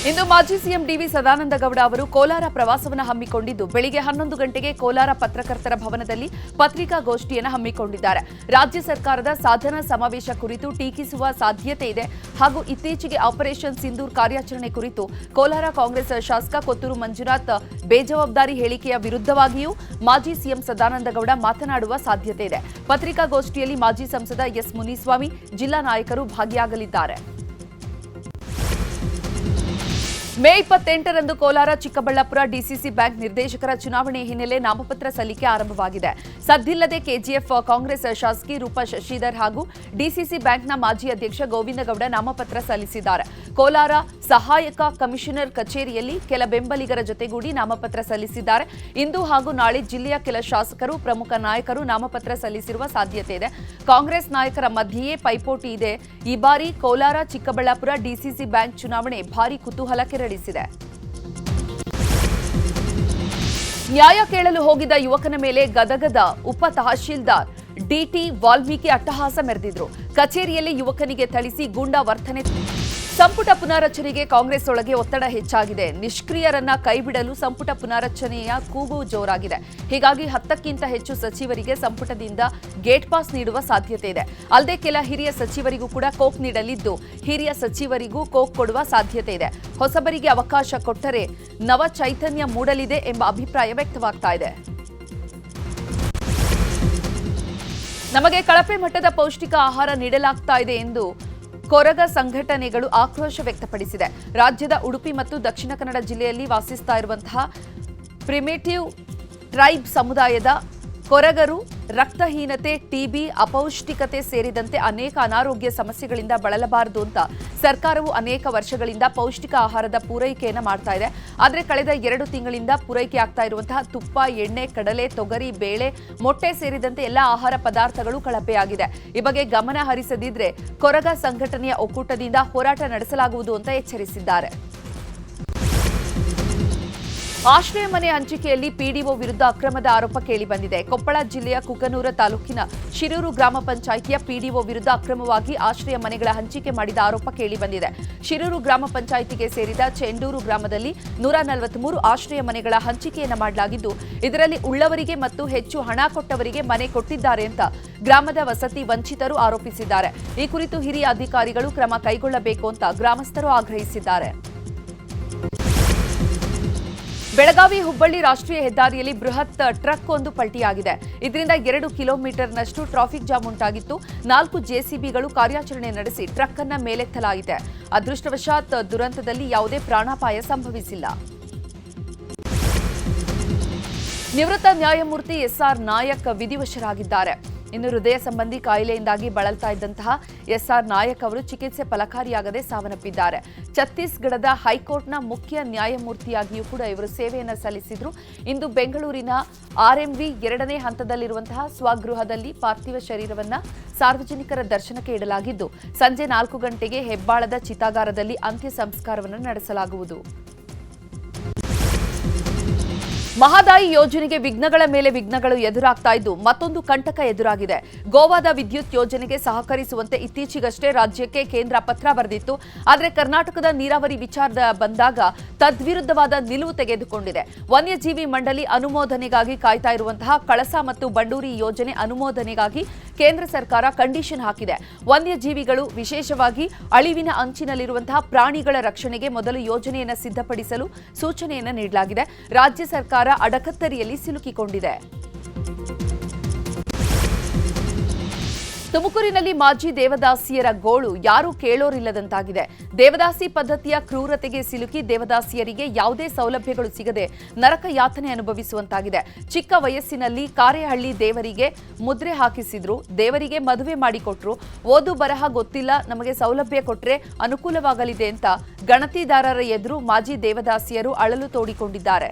ಇಂದು ಮಾಜಿ CM D V Sadananda Gowda ಅವರು ಕೋಲಾರ ಪ್ರವಾಸವನ್ನು ಹಮ್ಮಿಕೊಂಡಿದ್ದು ಬೆಳಿಗ್ಗೆ 11 ಗಂಟೆಗೆ ಕೋಲಾರ ಪತ್ರಕರ್ತರ ಭವನದಲ್ಲಿ ಪತ್ರಿಕಾಗೋಷ್ಠಿಯನ್ನು ಹಮ್ಮಿಕೊಂಡಿದ್ದಾರೆ. ರಾಜ್ಯ ಸರ್ಕಾರದ ಸಾಧನಾ ಸಮಾವೇಶ ಕುರಿತು ಟೀಕಿಸುವ ಸಾಧ್ಯತೆ ಇದೆ ಹಾಗೂ ಇತ್ತೀಚೆಗೆ ಆಪರೇಷನ್ ಸಿಂಧೂರ್ ಕಾರ್ಯಾಚರಣೆ ಕುರಿತು ಕೋಲಾರ ಕಾಂಗ್ರೆಸ್ ಶಾಸಕ ಕೊತ್ತೂರು ಮಂಜುನಾಥ್ ಬೇಜವಾಬ್ದಾರಿ ಹೇಳಿಕೆಯ ವಿರುದ್ಧವಾಗಿಯೂ ಮಾಜಿ ಸಿಎಂ ಸದಾನಂದಗೌಡ ಮಾತನಾಡುವ ಸಾಧ್ಯತೆ ಇದೆ. ಪತ್ರಿಕಾಗೋಷ್ಠಿಯಲ್ಲಿ ಮಾಜಿ ಸಂಸದ ಎಸ್ ಮುನಿಸ್ವಾಮಿ, ಜಿಲ್ಲಾ ನಾಯಕರು ಭಾಗಿಯಾಗಲಿದ್ದಾರೆ. ಮೇ 28ರಂದು ಕೋಲಾರ ಚಿಕ್ಕಬಳ್ಳಾಪುರ ಡಿಸಿಸಿ ಬ್ಯಾಂಕ್ ನಿರ್ದೇಶಕರ ಚುನಾವಣೆ ಹಿನ್ನೆಲೆ ನಾಮಪತ್ರ ಸಲ್ಲಿಕೆ ಆರಂಭವಾಗಿದೆ. ಸದ್ದಿಲ್ಲದೆ ಕೆಜಿಎಫ್ ಕಾಂಗ್ರೆಸ್ ಶಾಸಕಿ ರೂಪಾ ಶಶಿಧರ್ ಹಾಗೂ ಡಿಸಿಸಿ ಬ್ಯಾಂಕ್ನ ಮಾಜಿ ಅಧ್ಯಕ್ಷ ಗೋವಿಂದಗೌಡ ನಾಮಪತ್ರ ಸಲ್ಲಿಸಿದ್ದಾರೆ. ಕೋಲಾರ ಸಹಾಯಕ ಕಮಿಷನರ್ ಕಚೇರಿಯಲ್ಲಿ ಕೆಲ ಬೆಂಬಲಿಗರ ಜೊತೆಗೂಡಿ ನಾಮಪತ್ರ ಸಲ್ಲಿಸಿದ್ದಾರೆ. ಇಂದು ಹಾಗೂ ನಾಳೆ ಜಿಲ್ಲೆಯ ಕೆಲ ಶಾಸಕರು, ಪ್ರಮುಖ ನಾಯಕರು ನಾಮಪತ್ರ ಸಲ್ಲಿಸಿರುವ ಸಾಧ್ಯತೆ ಇದೆ. ಕಾಂಗ್ರೆಸ್ ನಾಯಕರ ಮಧ್ಯೆಯೇ ಪೈಪೋಟಿ ಇದೆ. ಈ ಬಾರಿ ಕೋಲಾರ ಚಿಕ್ಕಬಳ್ಳಾಪುರ ಡಿಸಿಸಿ ಬ್ಯಾಂಕ್ ಚುನಾವಣೆ ಭಾರೀ ಕುತೂಹಲ ಕೆರಳಿಸಿದೆ. ನ್ಯಾಯ ಕೇಳಲು ಹೋಗಿದ್ದ ಯುವಕನ ಮೇಲೆ ಗದಗದ ಉಪ ತಹಶೀಲ್ದಾರ್ ಡಿಟಿ ವಾಲ್ಮೀಕಿ ಅಟ್ಟಹಾಸ ಮೆರೆದಿದ್ರು. ಕಚೇರಿಯಲ್ಲಿ ಯುವಕನಿಗೆ ಥಳಿಸಿ ಗೂಂಡಾ ವರ್ತನೆ. ಸಂಪುಟ ಪುನಾರಚನೆಗೆ ಕಾಂಗ್ರೆಸ್ ಒಳಗೆ ಒತ್ತಡ ಹೆಚ್ಚಾಗಿದೆ. ನಿಷ್ಕ್ರಿಯರನ್ನ ಕೈಬಿಡಲು ಸಂಪುಟ ಪುನಾರಚನೆಯ ಕೂಗು ಜೋರಾಗಿದೆ. ಹೀಗಾಗಿ 10ಕ್ಕಿಂತ ಹೆಚ್ಚು ಸಚಿವರಿಗೆ ಸಂಪುಟದಿಂದ ಗೇಟ್ ಪಾಸ್ ನೀಡುವ ಸಾಧ್ಯತೆ ಇದೆ. ಅಲ್ಲದೆ ಕೆಲ ಹಿರಿಯ ಸಚಿವರಿಗೂ ಕೂಡ ಕೋಕ್ ನೀಡಲಿದ್ದು, ಹಿರಿಯ ಸಚಿವರಿಗೂ ಕೋಕ್ ಕೊಡುವ ಸಾಧ್ಯತೆ ಇದೆ. ಹೊಸಬರಿಗೆ ಅವಕಾಶ ಕೊಟ್ಟರೆ ನವ ಚೈತನ್ಯ ಮೂಡಲಿದೆ ಎಂಬ ಅಭಿಪ್ರಾಯ ವ್ಯಕ್ತವಾಗ್ತಾ ಇದೆ. ನಮಗೆ ಕಳಪೆ ಮಟ್ಟದ ಪೌಷ್ಟಿಕ ಆಹಾರ ನೀಡಲಾಗ್ತಾ ಇದೆ ಎಂದು ಕೊರಗ ಸಂಘಟನೆಗಳು ಆಕ್ರೋಶ ವ್ಯಕ್ತಪಡಿಸಿದೆ. ರಾಜ್ಯದ ಉಡುಪಿ ಮತ್ತು ದಕ್ಷಿಣ ಕನ್ನಡ ಜಿಲ್ಲೆಯಲ್ಲಿ ವಾಸಿಸ್ತಾ ಇರುವಂತಹ ಪ್ರಿಮಿಟಿವ್ ಟ್ರೈಬ್ ಸಮುದಾಯದ ಕೊರಗರು ರಕ್ತಹೀನತೆ, ಟಿಬಿ, ಅಪೌಷ್ಟಿಕತೆ ಸೇರಿದಂತೆ ಅನೇಕ ಅನಾರೋಗ್ಯ ಸಮಸ್ಯೆಗಳಿಂದ ಬಳಲಬಾರದು ಅಂತ ಸರ್ಕಾರವು ಅನೇಕ ವರ್ಷಗಳಿಂದ ಪೌಷ್ಟಿಕ ಆಹಾರದ ಪೂರೈಕೆಯನ್ನು ಮಾಡ್ತಾ ಇದೆ. ಆದರೆ ಕಳೆದ 2 ತಿಂಗಳಿಂದ ಪೂರೈಕೆ ಆಗ್ತಾ ಇರುವಂತಹ ತುಪ್ಪ, ಎಣ್ಣೆ, ಕಡಲೆ, ತೊಗರಿ, ಬೇಳೆ, ಮೊಟ್ಟೆ ಸೇರಿದಂತೆ ಎಲ್ಲ ಆಹಾರ ಪದಾರ್ಥಗಳು ಕಳಪೆಯಾಗಿದೆ. ಈ ಬಗ್ಗೆ ಗಮನ ಹರಿಸದಿದ್ರೆ ಕೊರಗ ಸಂಘಟನೆಯ ಒಕ್ಕೂಟದಿಂದ ಹೋರಾಟ ನಡೆಸಲಾಗುವುದು ಅಂತ ಎಚ್ಚರಿಸಿದ್ದಾರೆ. ಆಶ್ರಯ ಮನೆ ಹಂಚಿಕೆಯಲ್ಲಿ ಪಿಡಿಒ ವಿರುದ್ಧ ಅಕ್ರಮದ ಆರೋಪ ಕೇಳಿಬಂದಿದೆ. ಕೊಪ್ಪಳ ಜಿಲ್ಲೆಯ ಕುಕನೂರ ತಾಲೂಕಿನ ಶಿರೂರು ಗ್ರಾಮ ಪಂಚಾಯಿತಿಯ ಪಿಡಿಒ ವಿರುದ್ಧ ಅಕ್ರಮವಾಗಿ ಆಶ್ರಯ ಮನೆಗಳ ಹಂಚಿಕೆ ಮಾಡಿದ ಆರೋಪ ಕೇಳಿಬಂದಿದೆ. ಶಿರೂರು ಗ್ರಾಮ ಪಂಚಾಯಿತಿಗೆ ಸೇರಿದ ಚೆಂಡೂರು ಗ್ರಾಮದಲ್ಲಿ 143 ಆಶ್ರಯ ಮನೆಗಳ ಹಂಚಿಕೆಯನ್ನು ಮಾಡಲಾಗಿದ್ದು, ಇದರಲ್ಲಿ ಉಳ್ಳವರಿಗೆ ಮತ್ತು ಹೆಚ್ಚು ಹಣ ಕೊಟ್ಟವರಿಗೆ ಮನೆ ಕೊಟ್ಟಿದ್ದಾರೆ ಅಂತ ಗ್ರಾಮದ ವಸತಿ ವಂಚಿತರು ಆರೋಪಿಸಿದ್ದಾರೆ. ಈ ಕುರಿತು ಹಿರಿಯ ಅಧಿಕಾರಿಗಳು ಕ್ರಮ ಕೈಗೊಳ್ಳಬೇಕು ಅಂತ ಗ್ರಾಮಸ್ಥರು ಆಗ್ರಹಿಸಿದ್ದಾರೆ. ಬೆಳಗಾವಿ ಹುಬ್ಬಳ್ಳಿ ರಾಷ್ಟ್ರೀಯ ಹೆದ್ದಾರಿಯಲ್ಲಿ ಬೃಹತ್ ಟ್ರಕ್ ಒಂದು ಪಲ್ಟಿಯಾಗಿದೆ. ಇದರಿಂದ 2 ಕಿಲೋಮೀಟರ್ನಷ್ಟು ಟ್ರಾಫಿಕ್ ಜಾಮ್ ಉಂಟಾಗಿತ್ತು. 4 ಜೆಸಿಬಿಗಳು ಕಾರ್ಯಾಚರಣೆ ನಡೆಸಿ ಟ್ರಕ್ ಅನ್ನು ಮೇಲೆತ್ತಲಾಗಿದೆ. ಅದೃಷ್ಟವಶಾತ್ ದುರಂತದಲ್ಲಿ ಯಾವುದೇ ಪ್ರಾಣಾಪಾಯ ಸಂಭವಿಸಿಲ್ಲ. ನಿವೃತ್ತ ನ್ಯಾಯಮೂರ್ತಿ ಎಸ್ಆರ್ ನಾಯಕ್ ವಿಧಿವಶರಾಗಿದ್ದಾರೆ. ಇನ್ನು ಹೃದಯ ಸಂಬಂಧಿ ಕಾಯಿಲೆಯಿಂದಾಗಿ ಬಳಲ್ತಾ ಇದ್ದಂತಹ ಎಸ್ಆರ್ ನಾಯಕ್ ಅವರು ಚಿಕಿತ್ಸೆ ಫಲಕಾರಿಯಾಗದೆ ಸಾವನ್ನಪ್ಪಿದ್ದಾರೆ. ಛತ್ತೀಸ್ಗಢದ ಹೈಕೋರ್ಟ್ನ ಮುಖ್ಯ ನ್ಯಾಯಮೂರ್ತಿಯಾಗಿಯೂ ಕೂಡ ಇವರು ಸೇವೆಯನ್ನು ಸಲ್ಲಿಸಿದ್ರು. ಇಂದು ಬೆಂಗಳೂರಿನ ಆರ್ಎಂವಿ 2ನೇ ಹಂತದಲ್ಲಿರುವಂತಹ ಸ್ವಗೃಹದಲ್ಲಿ ಪಾರ್ಥಿವ ಶರೀರವನ್ನು ಸಾರ್ವಜನಿಕರ ದರ್ಶನಕ್ಕೆ ಇಡಲಾಗಿದ್ದು, ಸಂಜೆ 4 ಗಂಟೆಗೆ ಹೆಬ್ಬಾಳದ ಚಿತಾಗಾರದಲ್ಲಿ ಅಂತ್ಯ ಸಂಸ್ಕಾರವನ್ನು ನಡೆಸಲಾಗುವುದು. ಮಹದಾಯಿ ಯೋಜನೆಗೆ ವಿಘ್ನಗಳ ಮೇಲೆ ವಿಘ್ನಗಳು ಎದುರಾಗ್ತಾ ಇದ್ದು, ಮತ್ತೊಂದು ಕಂಟಕ ಎದುರಾಗಿದೆ. ಗೋವಾದ ವಿದ್ಯುತ್ ಯೋಜನೆಗೆ ಸಹಕರಿಸುವಂತೆ ಇತ್ತೀಚೆಗಷ್ಟೇ ರಾಜ್ಯಕ್ಕೆ ಕೇಂದ್ರ ಪತ್ರ ಬರೆದಿತ್ತು. ಆದರೆ ಕರ್ನಾಟಕದ ನೀರಾವರಿ ವಿಚಾರದ ಬಂದಾಗ ತದ್ವಿರುದ್ಧವಾದ ನಿಲುವು ತೆಗೆದುಕೊಂಡಿದೆ. ವನ್ಯಜೀವಿ ಮಂಡಳಿ ಅನುಮೋದನೆಗಾಗಿ ಕಾಯ್ತಾ ಇರುವಂತಹ ಕಳಸಾ ಮತ್ತು ಬಂಡೂರಿ ಯೋಜನೆ ಅನುಮೋದನೆಗಾಗಿ ಕೇಂದ್ರ ಸರ್ಕಾರ ಕಂಡೀಷನ್ ಹಾಕಿದೆ. ವನ್ಯಜೀವಿಗಳು, ವಿಶೇಷವಾಗಿ ಅಳಿವಿನ ಅಂಚಿನಲ್ಲಿರುವಂತಹ ಪ್ರಾಣಿಗಳ ರಕ್ಷಣೆಗೆ ಮೊದಲು ಯೋಜನೆಯನ್ನು ಸಿದ್ಧಪಡಿಸಲು ಸೂಚನೆಯನ್ನು ನೀಡಲಾಗಿದೆ. ರಾಜ್ಯ ಸರ್ಕಾರ ಅಡಕತ್ತರಿಯಲ್ಲಿ ಸಿಲುಕಿಕೊಂಡಿದೆ. ತುಮಕೂರಿನಲ್ಲಿ ಮಾಜಿ ದೇವದಾಸಿಯರ ಗೋಳು ಯಾರೂ ಕೇಳೋರಿಲ್ಲದಂತಾಗಿದೆ. ದೇವದಾಸಿ ಪದ್ಧತಿಯ ಕ್ರೂರತೆಗೆ ಸಿಲುಕಿ ದೇವದಾಸಿಯರಿಗೆ ಯಾವುದೇ ಸೌಲಭ್ಯಗಳು ಸಿಗದೆ ನರಕ ಯಾತನೆ ಅನುಭವಿಸುವಂತಾಗಿದೆ. ಚಿಕ್ಕ ವಯಸ್ಸಿನಲ್ಲಿ ಕಾರೆಹಳ್ಳಿ ದೇವರಿಗೆ ಮುದ್ರೆ ಹಾಕಿಸಿದ್ರು, ದೇವರಿಗೆ ಮದುವೆ ಮಾಡಿಕೊಟ್ರು, ಓದು ಬರಹ ಗೊತ್ತಿಲ್ಲ, ನಮಗೆ ಸೌಲಭ್ಯ ಕೊಟ್ರೆ ಅನುಕೂಲವಾಗಲಿದೆ ಅಂತ ಗಣತಿದಾರರ ಎದುರು ಮಾಜಿ ದೇವದಾಸಿಯರು ಅಳಲು ತೋಡಿಕೊಂಡಿದ್ದಾರೆ.